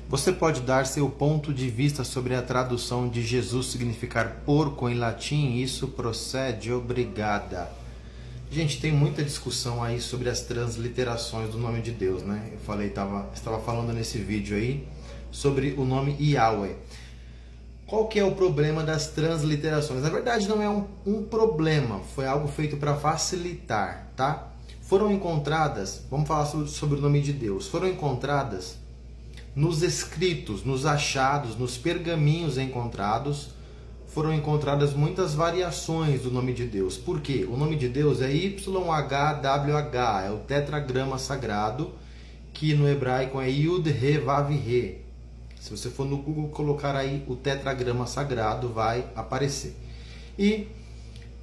Você pode dar seu ponto de vista sobre a tradução de Jesus significar porco em latim? Isso procede? Obrigada. Gente, tem muita discussão aí sobre as transliterações do nome de Deus, né? Estava falando nesse vídeo aí sobre o nome Yahweh. Qual que é o problema das transliterações? Na verdade, não é um problema, foi algo feito para facilitar, tá? Foram encontradas, vamos falar sobre o nome de Deus, foram encontradas nos escritos, nos achados, nos pergaminhos encontrados, foram encontradas muitas variações do nome de Deus. Por quê? O nome de Deus é YHWH, é o tetragrama sagrado, que no hebraico é Yud He Vav He. Se você for no Google colocar aí o tetragrama sagrado, vai aparecer. E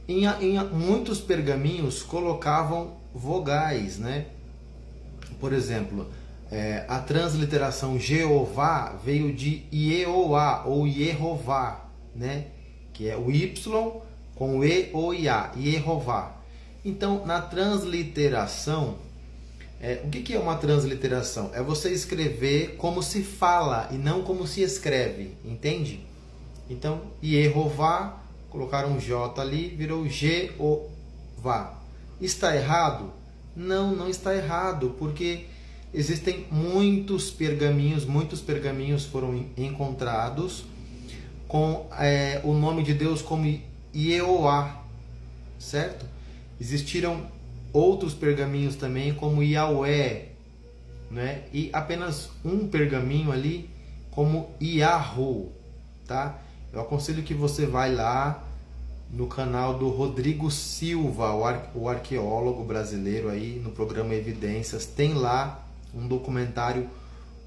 em muitos pergaminhos colocavam vogais, né? Por exemplo, a transliteração Jeová veio de Yehoá ou Yehová, né? Que é o Y com o E ou IA, Yehová. Então, na transliteração, o que é uma transliteração? É você escrever como se fala e não como se escreve, entende? Então, Yehová, colocaram um J ali, virou Jeová. Está errado? Não, não está errado, porque existem muitos pergaminhos foram encontrados com o nome de Deus como Yehoá, certo? Existiram outros pergaminhos também como Yahweh, né? E apenas um pergaminho ali como Yahoo, tá? Eu aconselho que você vá lá no canal do Rodrigo Silva, o arqueólogo brasileiro aí, no programa Evidências, tem lá um documentário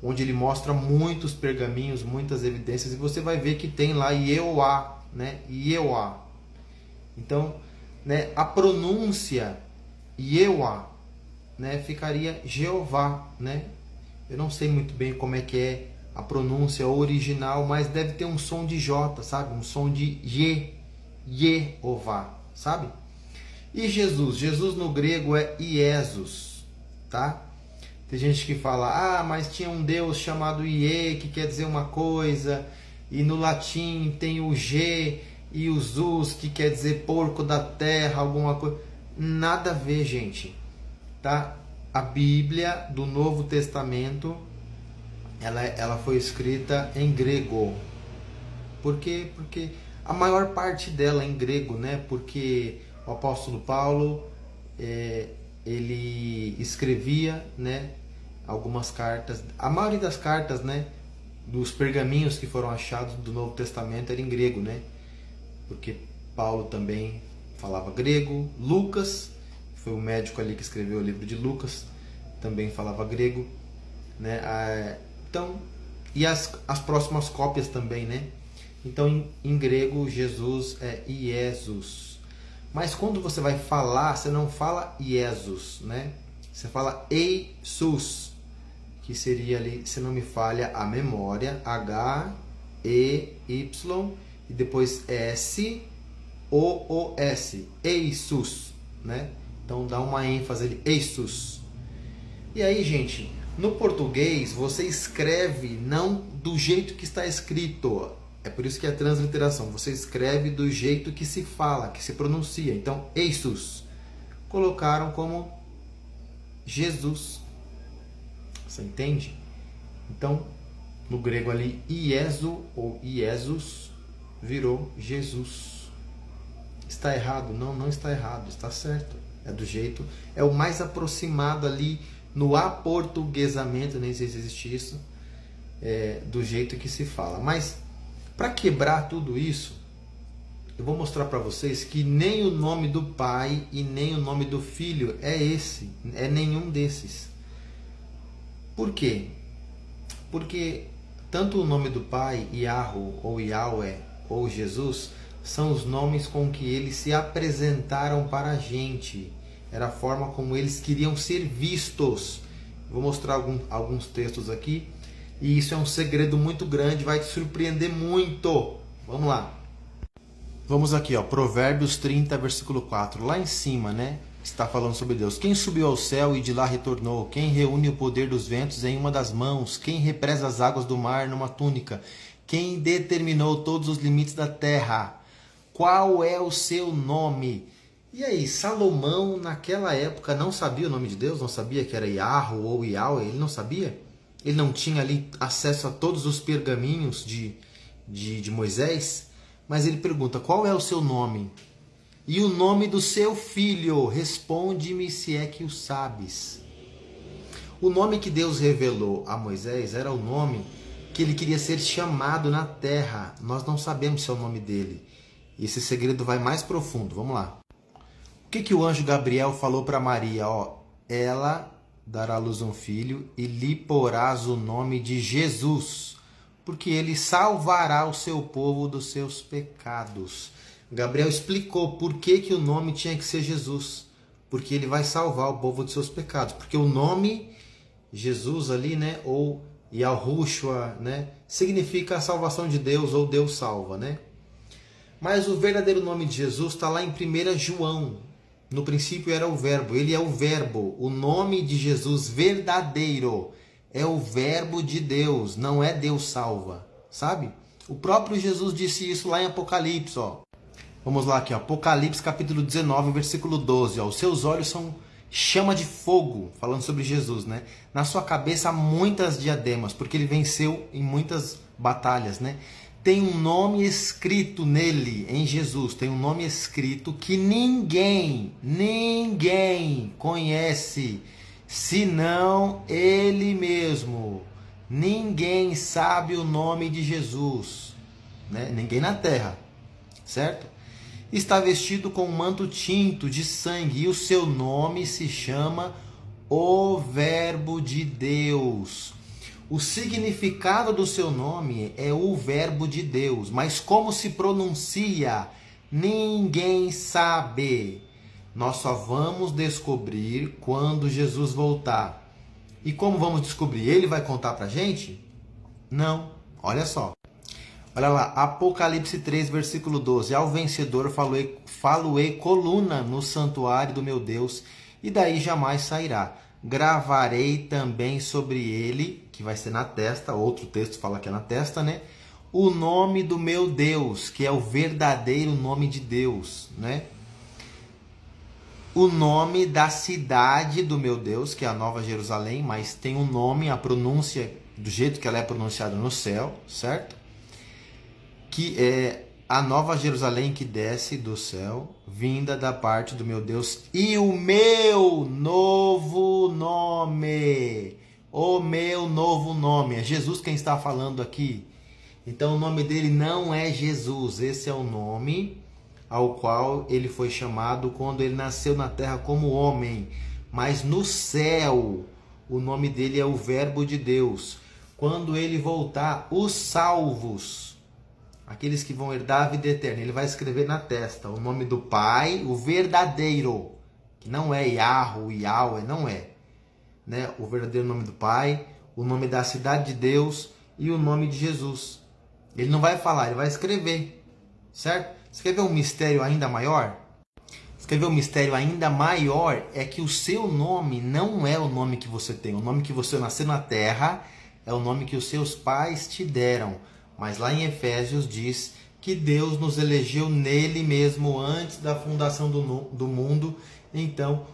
onde ele mostra muitos pergaminhos, muitas evidências, e você vai ver que tem lá Yehoá, né? Yehoá. Então, né, a pronúncia Yehoá, né, ficaria Jeová, né? Eu não sei muito bem como é que é a pronúncia original, mas deve ter um som de J, sabe? Um som de Yehová, sabe? E Jesus no grego é Iesus, tá? Tem gente que fala, mas tinha um Deus chamado Ie, que quer dizer uma coisa, e no latim tem o G e o Zus, que quer dizer porco da terra, alguma coisa. Nada a ver, gente, tá? A Bíblia do Novo Testamento, ela foi escrita em grego. Por quê? Porque a maior parte dela é em grego, né? Porque o apóstolo Paulo, ele escrevia, né, algumas cartas. A maioria das cartas, né, dos pergaminhos que foram achados do Novo Testamento era em grego, né? Porque Paulo também falava grego. Lucas, foi o médico ali que escreveu o livro de Lucas, também falava grego, né? Então, e as próximas cópias também, né? Então, em grego, Jesus é Iesus. Mas quando você vai falar, você não fala Iesus, né? Você fala Eisus, que seria ali, se não me falha a memória, H-E-Y e depois S-O-O-S, Eisus, né? Então dá uma ênfase ali, Eisus. E aí, gente, no português você escreve não do jeito que está escrito. É por isso que é a transliteração. Você escreve do jeito que se fala, que se pronuncia. Então, Eisus. Colocaram como Jesus. Você entende? Então, no grego ali, Iesu ou Iesus virou Jesus. Está errado? Não, não está errado. Está certo. É do jeito... É o mais aproximado ali no aportuguesamento, nem sei se existe isso, do jeito que se fala. Mas... para quebrar tudo isso, eu vou mostrar para vocês que nem o nome do Pai e nem o nome do Filho é nenhum desses. Por quê? Porque tanto o nome do Pai, Yahoo ou Yahweh ou Jesus, são os nomes com que eles se apresentaram para a gente. Era a forma como eles queriam ser vistos. Vou mostrar alguns textos aqui. E isso é um segredo muito grande, vai te surpreender muito. Vamos lá. Vamos aqui, ó, Provérbios 30, versículo 4. Lá em cima, né? está falando sobre Deus. Quem subiu ao céu e de lá retornou? Quem reúne o poder dos ventos em uma das mãos? Quem represa as águas do mar numa túnica? Quem determinou todos os limites da terra? Qual é o seu nome? E aí, Salomão naquela época não sabia o nome de Deus? Não sabia que era Yahweh ou Yahweh? Ele não sabia? Ele não tinha ali acesso a todos os pergaminhos de Moisés? Mas ele pergunta, qual é o seu nome? E o nome do seu filho? Responde-me se é que o sabes. O nome que Deus revelou a Moisés era o nome que ele queria ser chamado na terra. Nós não sabemos se é o nome dele. E esse segredo vai mais profundo. Vamos lá. O que o anjo Gabriel falou para Maria? Ela dará à luz um filho e lhe porás o nome de Jesus, porque ele salvará o seu povo dos seus pecados. Gabriel explicou por que o nome tinha que ser Jesus, porque ele vai salvar o povo dos seus pecados, porque o nome Jesus ali, né, ou Yahushua, né, significa a salvação de Deus ou Deus salva, né? Mas o verdadeiro nome de Jesus está lá em 1 João. No princípio era o verbo, ele é o verbo. O nome de Jesus verdadeiro é o verbo de Deus, não é Deus salva, sabe? O próprio Jesus disse isso lá em Apocalipse, ó. Vamos lá aqui, ó. Apocalipse capítulo 19, versículo 12, ó. Os seus olhos são chama de fogo, falando sobre Jesus, né? Na sua cabeça há muitas diademas, porque ele venceu em muitas batalhas, né? Tem um nome escrito nele, em Jesus, tem um nome escrito que ninguém conhece, senão ele mesmo. Ninguém sabe o nome de Jesus, né? Ninguém na terra, certo? Está vestido com um manto tinto de sangue e o seu nome se chama o Verbo de Deus. O significado do seu nome é o Verbo de Deus, mas como se pronuncia, ninguém sabe. Nós só vamos descobrir quando Jesus voltar. E como vamos descobrir? Ele vai contar pra gente? Não. Olha só. Olha lá, Apocalipse 3, versículo 12. Ao vencedor falo-ei coluna no santuário do meu Deus, e daí jamais sairá. Gravarei também sobre ele, que vai ser na testa, outro texto fala que é na testa, né? O nome do meu Deus, que é o verdadeiro nome de Deus, né? O nome da cidade do meu Deus, que é a Nova Jerusalém, mas tem um nome, a pronúncia, do jeito que ela é pronunciada no céu, certo? Que é a Nova Jerusalém que desce do céu, vinda da parte do meu Deus, e o meu novo nome. O meu novo nome. É Jesus quem está falando aqui. Então o nome dele não é Jesus. Esse é o nome ao qual ele foi chamado quando ele nasceu na terra como homem. Mas no céu, o nome dele é o Verbo de Deus. Quando ele voltar, os salvos, aqueles que vão herdar a vida eterna, ele vai escrever na testa o nome do Pai, o verdadeiro, que não é Yahweh, Yahweh, não é, né? O verdadeiro nome do Pai, o nome da cidade de Deus e o nome de Jesus. Ele não vai falar, ele vai escrever, certo? Escrever um mistério ainda maior? Escrever um mistério ainda maior é que o seu nome não é o nome que você tem. O nome que você nasceu na terra é o nome que os seus pais te deram. Mas lá em Efésios diz que Deus nos elegeu nele mesmo antes da fundação do mundo. Então,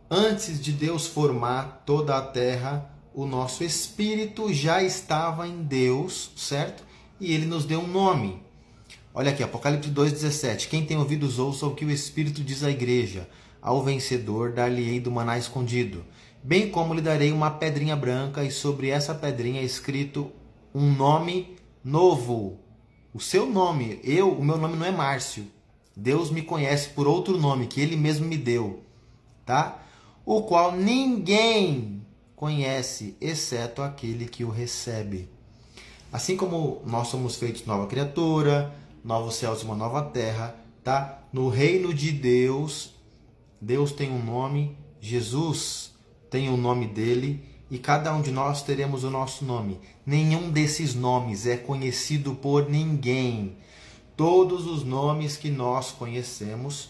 antes de Deus formar toda a terra, o nosso espírito já estava em Deus, certo? E ele nos deu um nome. Olha aqui, Apocalipse 2,17. Quem tem ouvidos ouça o que o Espírito diz à igreja. Ao vencedor dar-lhe-ei do maná escondido. Bem como lhe darei uma pedrinha branca e sobre essa pedrinha é escrito um nome novo. O seu nome. O meu nome não é Márcio. Deus me conhece por outro nome que ele mesmo me deu. Tá? O qual ninguém conhece, exceto aquele que o recebe. Assim como nós somos feitos nova criatura, novos céus e uma nova terra, tá? No reino de Deus, Deus tem um nome, Jesus tem o nome dele e cada um de nós teremos o nosso nome. Nenhum desses nomes é conhecido por ninguém. Todos os nomes que nós conhecemos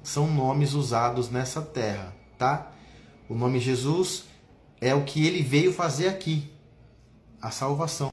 são nomes usados nessa terra, tá? O nome Jesus é o que ele veio fazer aqui, a salvação.